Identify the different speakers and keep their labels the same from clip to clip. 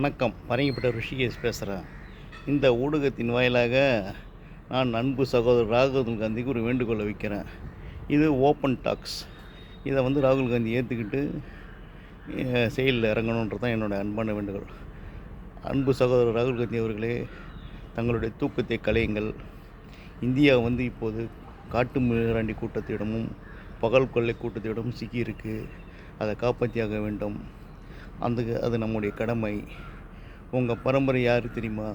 Speaker 1: வணக்கம். பரங்கிப்பட்ட ரிஷிகேஷ் பேசுகிறேன். இந்த ஊடகத்தின் வாயிலாக நான் அன்பு சகோதரர் ராகுல் காந்திக்கு ஒரு வேண்டுகோளை வைக்கிறேன். இது ஓப்பன் டாக்ஸ். இதை ராகுல் காந்தி ஏற்றுக்கிட்டு செயலில் இறங்கணுன்றது தான் என்னோடய அன்பான வேண்டுகோள். அன்பு சகோதரர் ராகுல் காந்தி அவர்களே, தங்களுடைய தூக்கத்தை கலையுங்கள். இந்தியா இப்போது காட்டு மிராண்டி கூட்டத்திடமும் பகல் கொள்ளை கூட்டத்திடமும் சிக்கியிருக்கு. அதை காப்பாற்றியாக வேண்டும். அது நம்முடைய கடமை. உங்கள் பரம்பரை யார் தெரியுமா?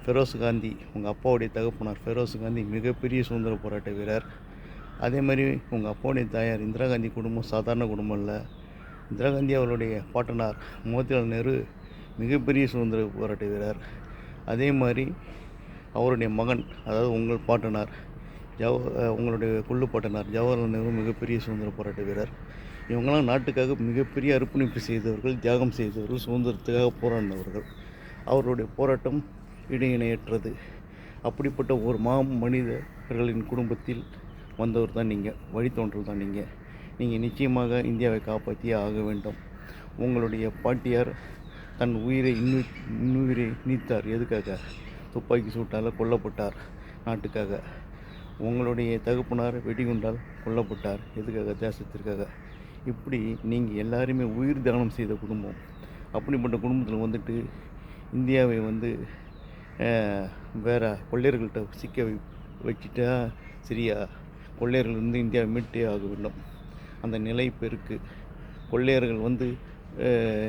Speaker 1: ஃபெரோஸ் காந்தி. உங்கள் அப்பாவுடைய தகப்பனார் ஃபெரோஸ் காந்தி மிகப்பெரிய சுதந்திர போராட்ட வீரர். அதே மாதிரி உங்கள் அப்பாவுடைய தாயார் இந்திரா காந்தி குடும்பம் சாதாரண குடும்பம் இல்லை. இந்திரா காந்தி அவருடைய பாட்டனார் மோதிலால் நேரு மிகப்பெரிய சுதந்திர போராட்ட வீரர். அதே மாதிரி அவருடைய மகன், அதாவது உங்கள் பாட்டனார் உங்களுடைய கொள்ளு பாட்டனார் ஜவஹர்லால் நேரு மிகப்பெரிய சுதந்திர போராட்ட வீரர். இவங்களாம் நாட்டுக்காக மிகப்பெரிய அர்ப்பணிப்பு செய்தவர்கள், தியாகம் செய்தவர்கள், சுதந்திரத்துக்காக போராடினவர்கள். அவருடைய போராட்டம் இணையற்றது. அப்படிப்பட்ட ஒரு மனிதர்களின் குடும்பத்தில் வந்தவர் தான் நீங்கள், வழித்தோன்றல் தான் நீங்கள் நிச்சயமாக இந்தியாவை காப்பாற்றியே ஆக வேண்டும். உங்களுடைய பாட்டியார் தன் உயிரை இன்னுயிரை நீத்தார். எதுக்காக? துப்பாக்கி சூட்டால் கொல்லப்பட்டார் நாட்டுக்காக. உங்களுடைய தகப்பனார் வெடிகுண்டால் கொல்லப்பட்டார். எதுக்காக? தேசத்திற்காக. இப்படி நீங்கள் எல்லாருமே உயிர் தியானம் செய்த குடும்பம். அப்படிப்பட்ட குடும்பத்தில் இந்தியாவை வேறு கொள்ளையர்கள்ட்ட சிக்க வச்சுட்டா சரியா? கொள்ளையர்கள் இந்தியாவை மீட்டே ஆக வேண்டும். அந்த நிலை இப்போ இருக்குது. கொள்ளையர்கள்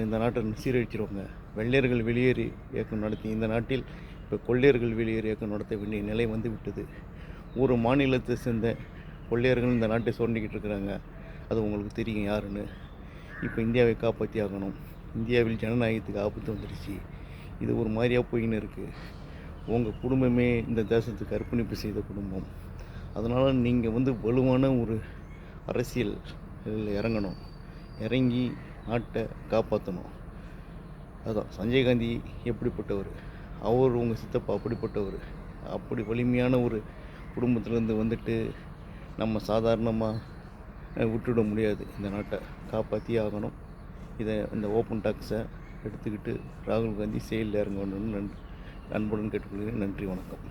Speaker 1: இந்த நாட்டை சீரழிச்சிருவாங்க. வெள்ளையர்கள் வெளியேறி இயக்கம் நடத்தி இந்த நாட்டில் இப்போ கொள்ளையர்கள் வெளியேறி இயக்கம் நடத்த வேண்டிய நிலை விட்டது. ஒரு மாநிலத்தை சேர்ந்த கொள்ளையர்கள் இந்த நாட்டை சுரண்டிக்கிட்டு இருக்கிறாங்க. அது உங்களுக்கு தெரியும் யாருன்னு. இப்போ இந்தியாவை காப்பாற்றி ஆகணும். இந்தியாவில் ஜனநாயகத்துக்கு ஆபத்து வந்துடுச்சு. இது ஒரு மாதிரியாக போயின்னு இருக்குது. உங்கள் குடும்பமே இந்த தேசத்துக்கு அர்ப்பணிப்பு செய்த குடும்பம். அதனால் நீங்கள் வலுவான ஒரு அரசியல் இறங்கணும். இறங்கி நாட்டை காப்பாற்றணும். அதுதான் சஞ்சய் காந்தி எப்படிப்பட்டவர், அவர் உங்கள் சித்தப்பா அப்படிப்பட்டவர். அப்படி வலிமையான ஒரு குடும்பத்திலேருந்து நம்ம சாதாரணமாக விட்டுவிட முடியாது. இந்த நாட்டை காப்பாற்றியே ஆகணும். இந்த ஓப்பன் டாக்ஸை எடுத்துக்கிட்டு ராகுல் காந்தி செயலில் இறங்கணும்னு அன்புடன் கேட்டுக்கொள்கிறேன். நன்றி, வணக்கம்.